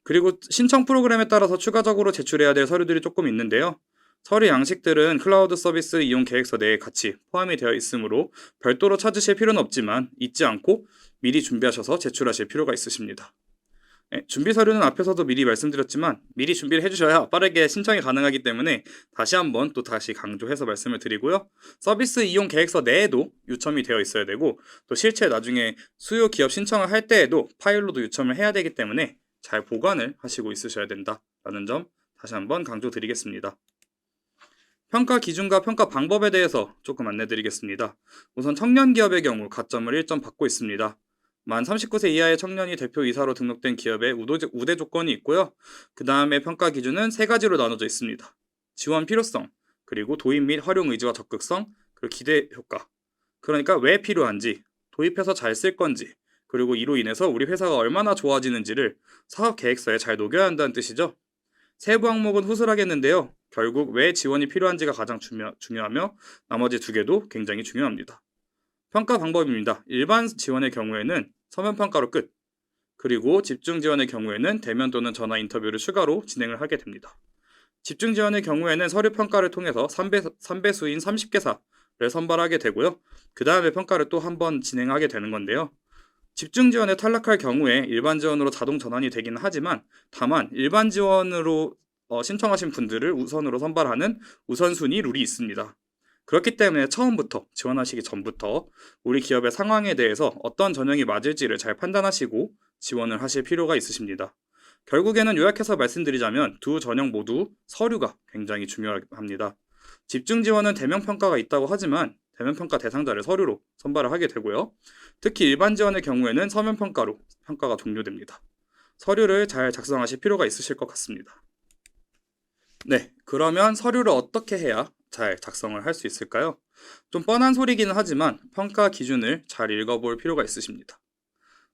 그리고 신청 프로그램에 따라서 추가적으로 제출해야 될 서류들이 조금 있는데요. 서류 양식들은 클라우드 서비스 이용 계획서 내에 같이 포함이 되어 있으므로 별도로 찾으실 필요는 없지만 잊지 않고 미리 준비하셔서 제출하실 필요가 있으십니다. 준비 서류는 앞에서도 미리 말씀드렸지만 미리 준비를 해주셔야 빠르게 신청이 가능하기 때문에 다시 한번 또 다시 강조해서 말씀을 드리고요. 서비스 이용 계획서 내에도 유첨이 되어 있어야 되고, 또 실제 나중에 수요 기업 신청을 할 때에도 파일로도 유첨을 해야 되기 때문에 잘 보관을 하시고 있으셔야 된다라는 점 다시 한번 강조드리겠습니다. 평가 기준과 평가 방법에 대해서 조금 안내드리겠습니다. 우선 청년 기업의 경우 가점을 1점 받고 있습니다. 만 39세 이하의 청년이 대표이사로 등록된 기업의 우대 조건이 있고요. 그 다음에 평가 기준은 세 가지로 나눠져 있습니다. 지원 필요성, 그리고 도입 및 활용 의지와 적극성, 그리고 기대 효과. 그러니까 왜 필요한지, 도입해서 잘 쓸 건지, 그리고 이로 인해서 우리 회사가 얼마나 좋아지는지를 사업 계획서에 잘 녹여야 한다는 뜻이죠. 세부 항목은 후술하겠는데요. 결국 왜 지원이 필요한지가 가장 중요하며 나머지 두 개도 굉장히 중요합니다. 평가 방법입니다. 일반 지원의 경우에는 서면 평가로 끝, 그리고 집중 지원의 경우에는 대면 또는 전화 인터뷰를 추가로 진행을 하게 됩니다. 집중 지원의 경우에는 서류 평가를 통해서 3배수인 30개사를 선발하게 되고요. 그 다음에 평가를 또 한 번 진행하게 되는 건데요. 집중 지원에 탈락할 경우에 일반 지원으로 자동 전환이 되기는 하지만, 다만 일반 지원으로 신청하신 분들을 우선으로 선발하는 우선순위 룰이 있습니다. 그렇기 때문에 처음부터 지원하시기 전부터 우리 기업의 상황에 대해서 어떤 전형이 맞을지를 잘 판단하시고 지원을 하실 필요가 있으십니다. 결국에는 요약해서 말씀드리자면 두 전형 모두 서류가 굉장히 중요합니다. 집중 지원은 대면 평가가 있다고 하지만 대면 평가 대상자를 서류로 선발을 하게 되고요. 특히 일반 지원의 경우에는 서면 평가로 평가가 종료됩니다. 서류를 잘 작성하실 필요가 있으실 것 같습니다. 네, 그러면 서류를 어떻게 해야 잘 작성을 할 수 있을까요? 좀 뻔한 소리기는 하지만 평가 기준을 잘 읽어볼 필요가 있으십니다.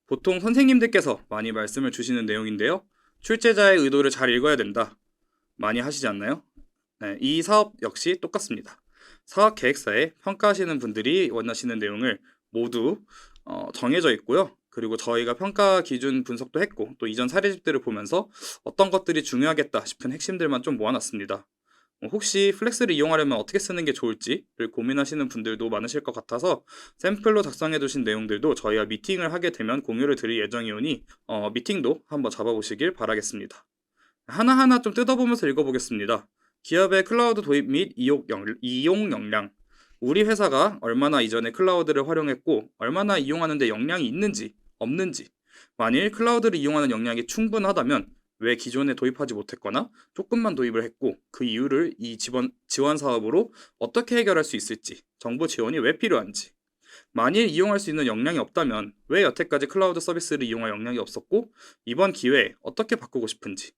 보통 선생님들께서 많이 말씀을 주시는 내용인데요. 출제자의 의도를 잘 읽어야 된다. 많이 하시지 않나요? 네, 이 사업 역시 똑같습니다. 사업 계획서에 평가하시는 분들이 원하시는 내용을 모두 정해져 있고요. 그리고 저희가 평가 기준 분석도 했고, 또 이전 사례집들을 보면서 어떤 것들이 중요하겠다 싶은 핵심들만 좀 모아놨습니다. 혹시 플렉스를 이용하려면 어떻게 쓰는 게 좋을지를 고민하시는 분들도 많으실 것 같아서 샘플로 작성해 두신 내용들도 저희가 미팅을 하게 되면 공유를 드릴 예정이오니 미팅도 한번 잡아보시길 바라겠습니다. 하나하나 좀 뜯어보면서 읽어보겠습니다. 기업의 클라우드 도입 및 이용 역량, 우리 회사가 얼마나 이전에 클라우드를 활용했고 얼마나 이용하는 데 역량이 있는지 없는지, 만일 클라우드를 이용하는 역량이 충분하다면 왜 기존에 도입하지 못했거나 조금만 도입을 했고 그 이유를 이 지원 사업으로 어떻게 해결할 수 있을지, 정부 지원이 왜 필요한지, 만일 이용할 수 있는 역량이 없다면 왜 여태까지 클라우드 서비스를 이용할 역량이 없었고 이번 기회에 어떻게 바꾸고 싶은지,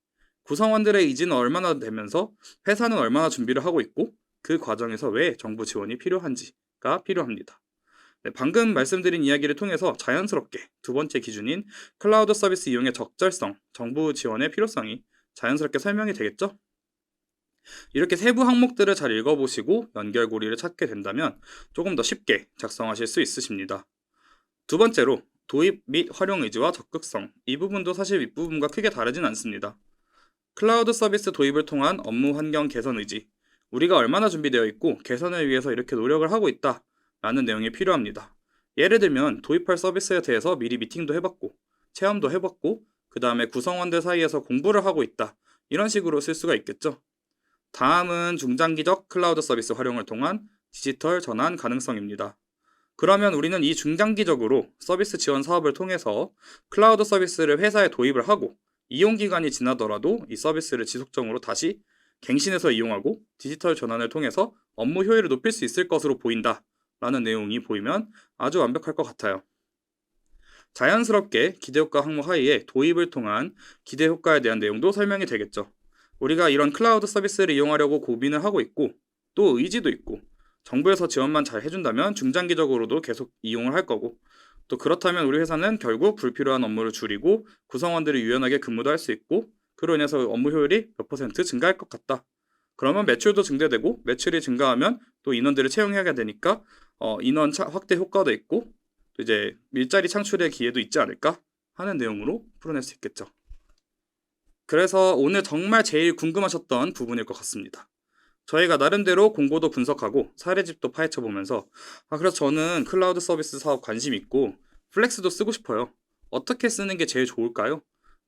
구성원들의 의지는 얼마나 되면서 회사는 얼마나 준비를 하고 있고 그 과정에서 왜 정부 지원이 필요한지가 필요합니다. 네, 방금 말씀드린 이야기를 통해서 자연스럽게 두 번째 기준인 클라우드 서비스 이용의 적절성, 정부 지원의 필요성이 자연스럽게 설명이 되겠죠? 이렇게 세부 항목들을 잘 읽어보시고 연결고리를 찾게 된다면 조금 더 쉽게 작성하실 수 있으십니다. 두 번째로 도입 및 활용 의지와 적극성, 이 부분도 사실 윗부분과 크게 다르진 않습니다. 클라우드 서비스 도입을 통한 업무 환경 개선 의지, 우리가 얼마나 준비되어 있고 개선을 위해서 이렇게 노력을 하고 있다 라는 내용이 필요합니다. 예를 들면 도입할 서비스에 대해서 미리 미팅도 해봤고 체험도 해봤고 그 다음에 구성원들 사이에서 공부를 하고 있다, 이런 식으로 쓸 수가 있겠죠. 다음은 중장기적 클라우드 서비스 활용을 통한 디지털 전환 가능성입니다. 그러면 우리는 이 중장기적으로 서비스 지원 사업을 통해서 클라우드 서비스를 회사에 도입을 하고 이용 기간이 지나더라도 이 서비스를 지속적으로 다시 갱신해서 이용하고 디지털 전환을 통해서 업무 효율을 높일 수 있을 것으로 보인다 라는 내용이 보이면 아주 완벽할 것 같아요. 자연스럽게 기대효과 항목 하에에 도입을 통한 기대효과에 대한 내용도 설명이 되겠죠. 우리가 이런 클라우드 서비스를 이용하려고 고민을 하고 있고 또 의지도 있고 정부에서 지원만 잘 해준다면 중장기적으로도 계속 이용을 할 거고, 또 그렇다면 우리 회사는 결국 불필요한 업무를 줄이고 구성원들이 유연하게 근무도 할 수 있고 그로 인해서 업무 효율이 몇 % 증가할 것 같다. 그러면 매출도 증대되고 매출이 증가하면 또 인원들을 채용해야 되니까 인원 확대 효과도 있고 또 이제 일자리 창출의 기회도 있지 않을까 하는 내용으로 풀어낼 수 있겠죠. 그래서 오늘 정말 제일 궁금하셨던 부분일 것 같습니다. 저희가 나름대로 공고도 분석하고 사례집도 파헤쳐보면서 그래서 저는 클라우드 서비스 사업 관심 있고 플렉스도 쓰고 싶어요. 어떻게 쓰는 게 제일 좋을까요?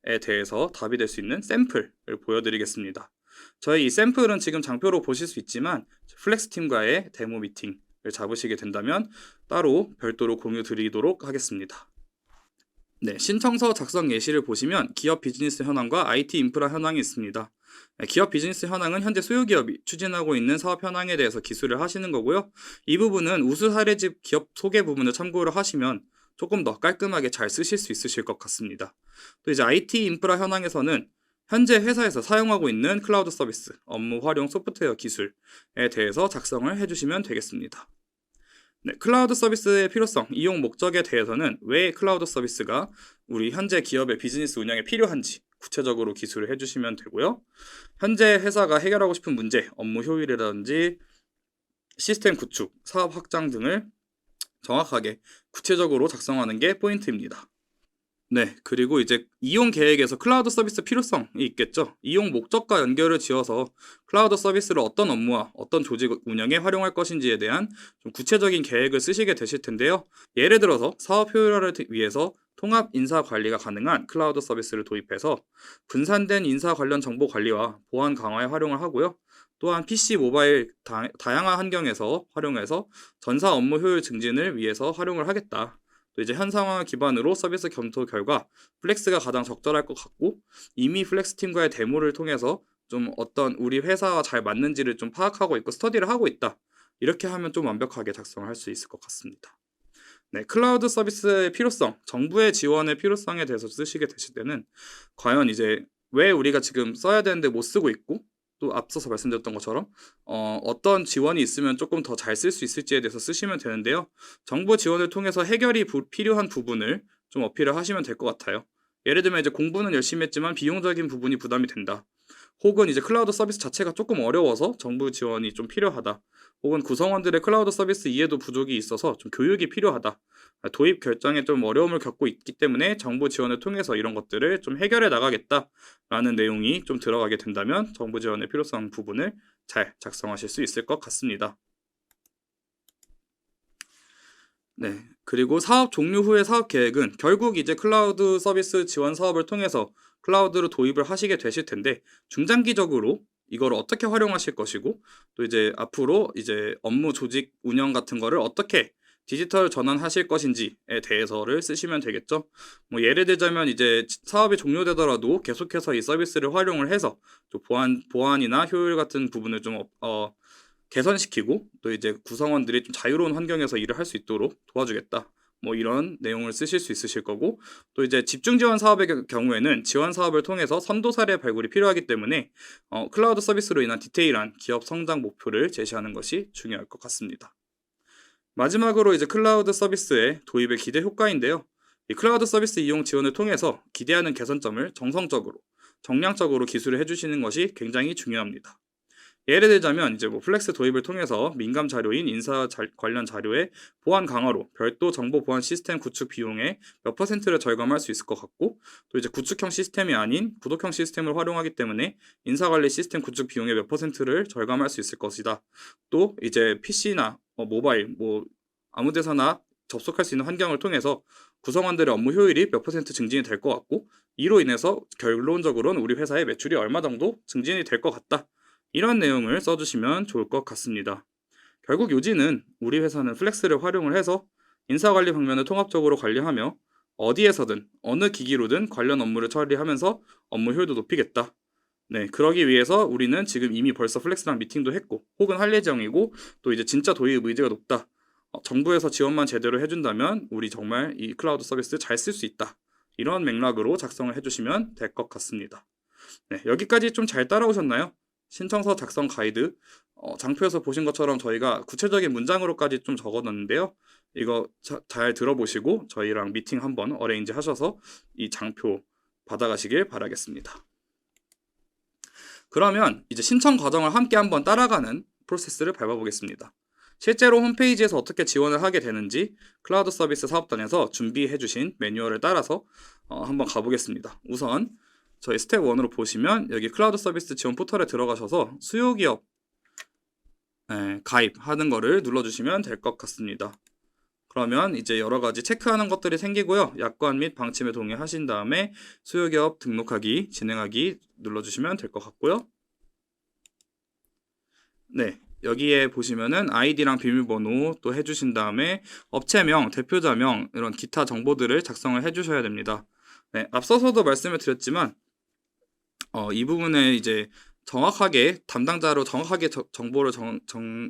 에 대해서 답이 될 수 있는 샘플을 보여드리겠습니다. 저희 이 샘플은 지금 장표로 보실 수 있지만 플렉스 팀과의 데모 미팅을 잡으시게 된다면 따로 별도로 공유 드리도록 하겠습니다. 네, 신청서 작성 예시를 보시면 기업 비즈니스 현황과 IT 인프라 현황이 있습니다. 기업 비즈니스 현황은 현재 소유기업이 추진하고 있는 사업 현황에 대해서 기술을 하시는 거고요. 이 부분은 우수 사례집 기업 소개 부분을 참고를 하시면 조금 더 깔끔하게 잘 쓰실 수 있으실 것 같습니다. 또 이제 IT 인프라 현황에서는 현재 회사에서 사용하고 있는 클라우드 서비스, 업무 활용 소프트웨어 기술에 대해서 작성을 해주시면 되겠습니다. 네, 클라우드 서비스의 필요성, 이용 목적에 대해서는 왜 클라우드 서비스가 우리 현재 기업의 비즈니스 운영에 필요한지 구체적으로 기술을 해주시면 되고요. 현재 회사가 해결하고 싶은 문제, 업무 효율이라든지 시스템 구축, 사업 확장 등을 정확하게 구체적으로 작성하는 게 포인트입니다. 네, 그리고 이제 이용 계획에서 클라우드 서비스 필요성이 있겠죠. 이용 목적과 연결을 지어서 클라우드 서비스를 어떤 업무와 어떤 조직 운영에 활용할 것인지에 대한 좀 구체적인 계획을 쓰시게 되실 텐데요. 예를 들어서 사업 효율화를 위해서 통합 인사 관리가 가능한 클라우드 서비스를 도입해서 분산된 인사 관련 정보 관리와 보안 강화에 활용을 하고요. 또한 PC, 모바일 다양한 환경에서 활용해서 전사 업무 효율 증진을 위해서 활용을 하겠다. 또 이제 현 상황을 기반으로 서비스 검토 결과 플렉스가 가장 적절할 것 같고 이미 플렉스 팀과의 데모를 통해서 좀 어떤 우리 회사와 잘 맞는지를 좀 파악하고 있고 스터디를 하고 있다. 이렇게 하면 좀 완벽하게 작성을 할 수 있을 것 같습니다. 네, 클라우드 서비스의 필요성, 정부의 지원의 필요성에 대해서 쓰시게 되실 때는 과연 이제 왜 우리가 지금 써야 되는데 못 쓰고 있고 또 앞서서 말씀드렸던 것처럼 어떤 지원이 있으면 조금 더 잘 쓸 수 있을지에 대해서 쓰시면 되는데요. 정부 지원을 통해서 해결이 필요한 부분을 좀 어필을 하시면 될 것 같아요. 예를 들면 이제 공부는 열심히 했지만 비용적인 부분이 부담이 된다. 혹은 이제 클라우드 서비스 자체가 조금 어려워서 정부 지원이 좀 필요하다. 혹은 구성원들의 클라우드 서비스 이해도 부족이 있어서 좀 교육이 필요하다. 도입 결정에 좀 어려움을 겪고 있기 때문에 정부 지원을 통해서 이런 것들을 좀 해결해 나가겠다라는 내용이 좀 들어가게 된다면 정부 지원의 필요성 부분을 잘 작성하실 수 있을 것 같습니다. 네, 그리고 사업 종료 후의 사업 계획은 결국 이제 클라우드 서비스 지원 사업을 통해서 클라우드로 도입을 하시게 되실 텐데 중장기적으로 이걸 어떻게 활용하실 것이고 또 이제 앞으로 이제 업무 조직 운영 같은 거를 어떻게 디지털 전환하실 것인지에 대해서를 쓰시면 되겠죠. 뭐 예를 들자면 이제 사업이 종료되더라도 계속해서 이 서비스를 활용을 해서 또 보안이나 효율 같은 부분을 좀 개선시키고 또 이제 구성원들이 좀 자유로운 환경에서 일을 할 수 있도록 도와주겠다. 뭐 이런 내용을 쓰실 수 있으실 거고 또 이제 집중 지원 사업의 경우에는 지원 사업을 통해서 선도 사례 발굴이 필요하기 때문에 클라우드 서비스로 인한 디테일한 기업 성장 목표를 제시하는 것이 중요할 것 같습니다. 마지막으로 이제 클라우드 서비스의 도입의 기대 효과인데요. 이 클라우드 서비스 이용 지원을 통해서 기대하는 개선점을 정성적으로 정량적으로 기술을 해주시는 것이 굉장히 중요합니다. 예를 들자면 이제 뭐 플렉스 도입을 통해서 민감 자료인 관련 자료의 보안 강화로 별도 정보 보안 시스템 구축 비용의 몇 퍼센트를 절감할 수 있을 것 같고, 또 이제 구축형 시스템이 아닌 구독형 시스템을 활용하기 때문에 인사관리 시스템 구축 비용의 몇 퍼센트를 절감할 수 있을 것이다. 또 이제 PC나 모바일 뭐 아무 데서나 접속할 수 있는 환경을 통해서 구성원들의 업무 효율이 몇 퍼센트 증진이 될 것 같고, 이로 인해서 결론적으로는 우리 회사의 매출이 얼마 정도 증진이 될 것 같다. 이런 내용을 써주시면 좋을 것 같습니다. 결국 요지는 우리 회사는 플렉스를 활용을 해서 인사관리 방면을 통합적으로 관리하며 어디에서든 어느 기기로든 관련 업무를 처리하면서 업무 효율도 높이겠다. 네, 그러기 위해서 우리는 지금 이미 벌써 플렉스랑 미팅도 했고 혹은 할 예정이고, 또 이제 진짜 도입 의지가 높다. 정부에서 지원만 제대로 해준다면 우리 정말 이 클라우드 서비스 잘 쓸 수 있다. 이런 맥락으로 작성을 해주시면 될 것 같습니다. 네, 여기까지 좀 잘 따라오셨나요? 신청서 작성 가이드, 장표에서 보신 것처럼 저희가 구체적인 문장으로까지 좀 적어놨는데요. 이거 잘 들어보시고 저희랑 미팅 한번 어레인지 하셔서 이 장표 받아가시길 바라겠습니다. 그러면 이제 신청 과정을 함께 한번 따라가는 프로세스를 밟아보겠습니다. 실제로 홈페이지에서 어떻게 지원을 하게 되는지 클라우드 서비스 사업단에서 준비해 주신 매뉴얼을 따라서 한번 가보겠습니다. 우선 저희 스텝 1으로 보시면 여기 클라우드 서비스 지원 포털에 들어가셔서 수요기업 가입하는 거를 눌러주시면 될 것 같습니다. 그러면 이제 여러 가지 체크하는 것들이 생기고요. 약관 및 방침에 동의하신 다음에 수요기업 등록하기, 진행하기 눌러주시면 될 것 같고요. 네, 여기에 보시면은 아이디랑 비밀번호 또 해주신 다음에 업체명, 대표자명 이런 기타 정보들을 작성을 해주셔야 됩니다. 네, 앞서서도 말씀을 드렸지만 이 부분에 이제 정확하게 담당자로 정확하게 정보를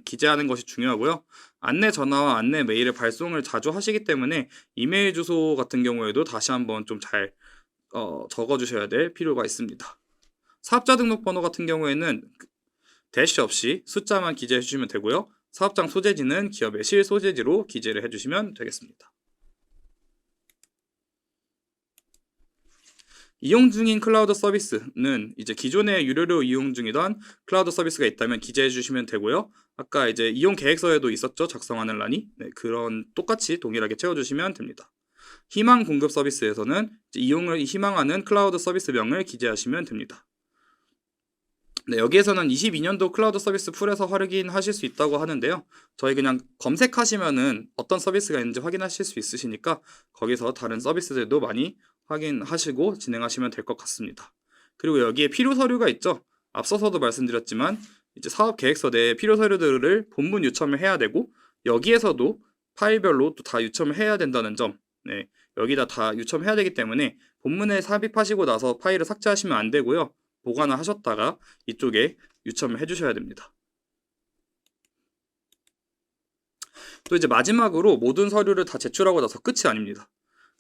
기재하는 것이 중요하고요. 안내 전화와 안내 메일의 발송을 자주 하시기 때문에 이메일 주소 같은 경우에도 다시 한번 좀 잘 적어주셔야 될 필요가 있습니다. 사업자 등록번호 같은 경우에는 대시 없이 숫자만 기재해 주시면 되고요. 사업장 소재지는 기업의 실소재지로 기재를 해주시면 되겠습니다. 이용 중인 클라우드 서비스는 이제 기존에 유료로 이용 중이던 클라우드 서비스가 있다면 기재해 주시면 되고요. 아까 이제 이용 계획서에도 있었죠, 작성하는 란이. 네, 그런 똑같이 동일하게 채워주시면 됩니다. 희망 공급 서비스에서는 이용을 희망하는 클라우드 서비스명을 기재하시면 됩니다. 네, 여기에서는 22년도 클라우드 서비스 풀에서 확인하실 수 있다고 하는데요. 저희 그냥 검색하시면은 어떤 서비스가 있는지 확인하실 수 있으시니까 거기서 다른 서비스들도 많이 확인하시고 진행하시면 될 것 같습니다. 그리고 여기에 필요 서류가 있죠. 앞서서도 말씀드렸지만 이제 사업 계획서 내에 필요 서류들을 본문 요청을 해야 되고, 여기에서도 파일별로 또 다 요청을 해야 된다는 점, 네, 여기다 다 요청해야 되기 때문에 본문에 삽입하시고 나서 파일을 삭제하시면 안 되고요. 보관을 하셨다가 이쪽에 요청을 해주셔야 됩니다. 또 이제 마지막으로 모든 서류를 다 제출하고 나서 끝이 아닙니다.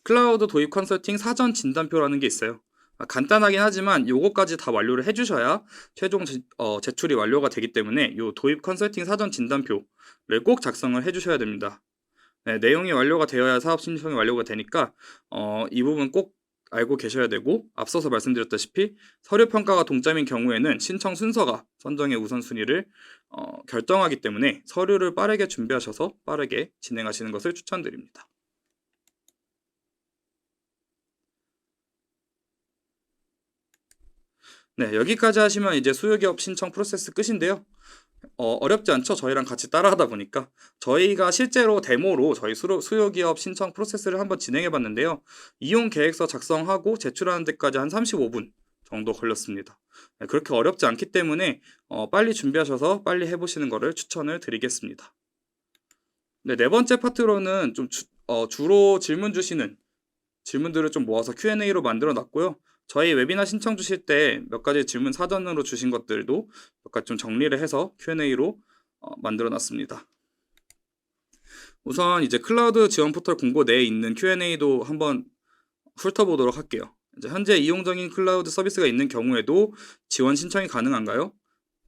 클라우드 도입 컨설팅 사전 진단표라는 게 있어요. 간단하긴 하지만 요거까지 다 완료를 해주셔야 최종 제출이 완료가 되기 때문에 요 도입 컨설팅 사전 진단표를 꼭 작성을 해주셔야 됩니다. 네, 내용이 완료가 되어야 사업 신청이 완료가 되니까 이 부분 꼭 알고 계셔야 되고, 앞서서 말씀드렸다시피 서류 평가가 동점인 경우에는 신청 순서가 선정의 우선순위를 결정하기 때문에 서류를 빠르게 준비하셔서 빠르게 진행하시는 것을 추천드립니다. 네, 여기까지 하시면 이제 수요기업 신청 프로세스 끝인데요. 어렵지 않죠? 저희랑 같이 따라하다 보니까. 저희가 실제로 데모로 저희 수요기업 신청 프로세스를 한번 진행해 봤는데요. 이용 계획서 작성하고 제출하는 데까지 한 35분 정도 걸렸습니다. 네, 그렇게 어렵지 않기 때문에 빨리 준비하셔서 빨리 해보시는 것을 추천을 드리겠습니다. 네, 네 번째 파트로는 좀 주로 질문 주시는 질문들을 좀 모아서 Q&A로 만들어 놨고요. 저희 웨비나 신청 주실 때 몇 가지 질문 사전으로 주신 것들도 몇 가지 좀 정리를 해서 Q&A로 만들어 놨습니다. 우선 이제 클라우드 지원 포털 공고 내에 있는 Q&A도 한번 훑어보도록 할게요. 이제 현재 이용 중인 클라우드 서비스가 있는 경우에도 지원 신청이 가능한가요?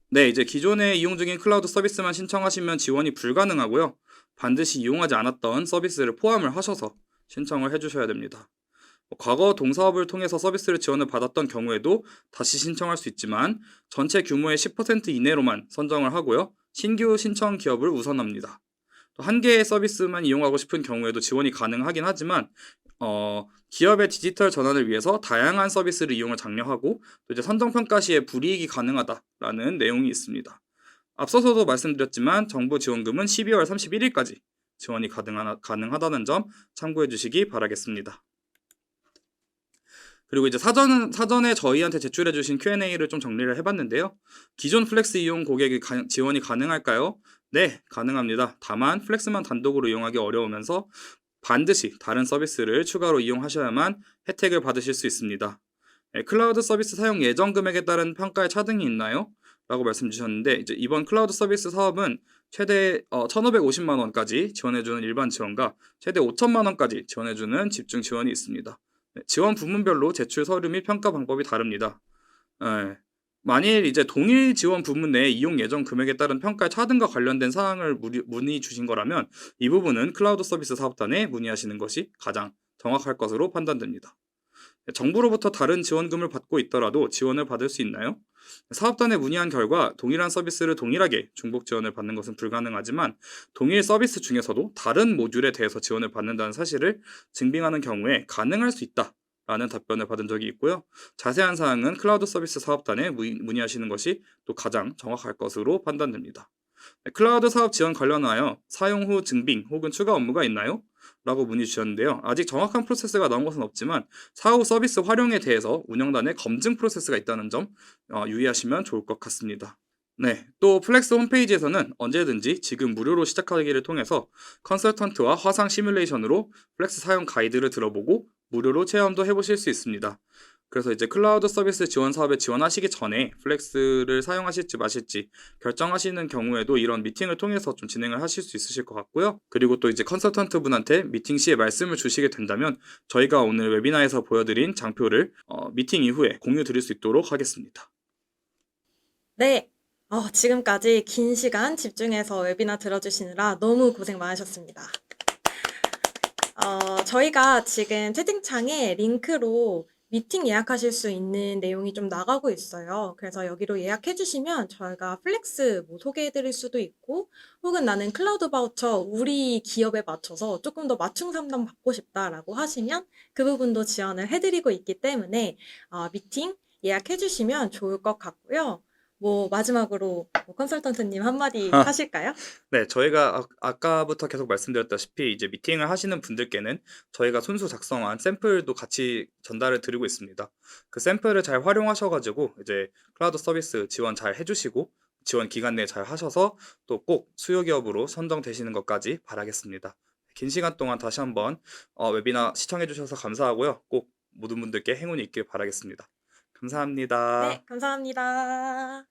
네, 이제 기존에 이용 중인 클라우드 서비스만 신청하시면 지원이 불가능하고요. 반드시 이용하지 않았던 서비스를 포함을 하셔서 신청을 해주셔야 됩니다. 과거 동사업을 통해서 서비스를 지원을 받았던 경우에도 다시 신청할 수 있지만 전체 규모의 10% 이내로만 선정을 하고요. 신규 신청 기업을 우선합니다. 또 한 개의 서비스만 이용하고 싶은 경우에도 지원이 가능하긴 하지만 기업의 디지털 전환을 위해서 다양한 서비스를 이용을 장려하고 또 이제 선정평가 시에 불이익이 가능하다라는 내용이 있습니다. 앞서서도 말씀드렸지만 정부 지원금은 12월 31일까지 지원이 가능하다는 점 참고해 주시기 바라겠습니다. 그리고 이제 사전에 저희한테 제출해 주신 Q&A를 좀 정리를 해봤는데요. 기존 플렉스 이용 고객이 지원이 가능할까요? 네, 가능합니다. 다만 플렉스만 단독으로 이용하기 어려우면서 반드시 다른 서비스를 추가로 이용하셔야만 혜택을 받으실 수 있습니다. 클라우드 서비스 사용 예정 금액에 따른 평가에 차등이 있나요? 라고 말씀 주셨는데 이제 이번 클라우드 서비스 사업은 최대 1,550만 원까지 지원해주는 일반 지원과 최대 5천만 원까지 지원해주는 집중 지원이 있습니다. 지원 부문별로 제출 서류 및 평가 방법이 다릅니다. 예. 만일 이제 동일 지원 부문 내 이용 예정 금액에 따른 평가의 차등과 관련된 사항을 문의 주신 거라면 이 부분은 클라우드 서비스 사업단에 문의하시는 것이 가장 정확할 것으로 판단됩니다. 정부로부터 다른 지원금을 받고 있더라도 지원을 받을 수 있나요? 사업단에 문의한 결과 동일한 서비스를 동일하게 중복 지원을 받는 것은 불가능하지만 동일 서비스 중에서도 다른 모듈에 대해서 지원을 받는다는 사실을 증빙하는 경우에 가능할 수 있다 라는 답변을 받은 적이 있고요. 자세한 사항은 클라우드 서비스 사업단에 문의하시는 것이 또 가장 정확할 것으로 판단됩니다. 클라우드 사업 지원 관련하여 사용 후 증빙 혹은 추가 업무가 있나요? 라고 문의 주셨는데요. 아직 정확한 프로세스가 나온 것은 없지만 사후 서비스 활용에 대해서 운영단의 검증 프로세스가 있다는 점 유의하시면 좋을 것 같습니다. 네, 또 플렉스 홈페이지에서는 언제든지 지금 무료로 시작하기를 통해서 컨설턴트와 화상 시뮬레이션으로 플렉스 사용 가이드를 들어보고 무료로 체험도 해보실 수 있습니다. 그래서 이제 클라우드 서비스 지원 사업에 지원하시기 전에 플렉스를 사용하실지 마실지 결정하시는 경우에도 이런 미팅을 통해서 좀 진행을 하실 수 있으실 것 같고요. 그리고 또 이제 컨설턴트 분한테 미팅 시에 말씀을 주시게 된다면 저희가 오늘 웨비나에서 보여드린 장표를 미팅 이후에 공유 드릴 수 있도록 하겠습니다. 네. 지금까지 긴 시간 집중해서 웨비나 들어주시느라 너무 고생 많으셨습니다. 저희가 지금 채팅창에 링크로 미팅 예약하실 수 있는 내용이 좀 나가고 있어요. 그래서 여기로 예약해 주시면 저희가 플렉스 뭐 소개해 드릴 수도 있고, 혹은 나는 클라우드 바우처 우리 기업에 맞춰서 조금 더 맞춤 상담 받고 싶다라고 하시면 그 부분도 지원을 해드리고 있기 때문에 미팅 예약해 주시면 좋을 것 같고요. 뭐 마지막으로 컨설턴트님 한마디 하실까요? 네, 저희가 아까부터 계속 말씀드렸다시피 이제 미팅을 하시는 분들께는 저희가 손수 작성한 샘플도 같이 전달을 드리고 있습니다. 그 샘플을 잘 활용하셔가지고 이제 클라우드 서비스 지원 잘 해주시고 지원 기간 내에 잘 하셔서 또 꼭 수요 기업으로 선정되시는 것까지 바라겠습니다. 긴 시간 동안 다시 한번 웨비나 시청해주셔서 감사하고요. 꼭 모든 분들께 행운이 있길 바라겠습니다. 감사합니다. 네, 감사합니다.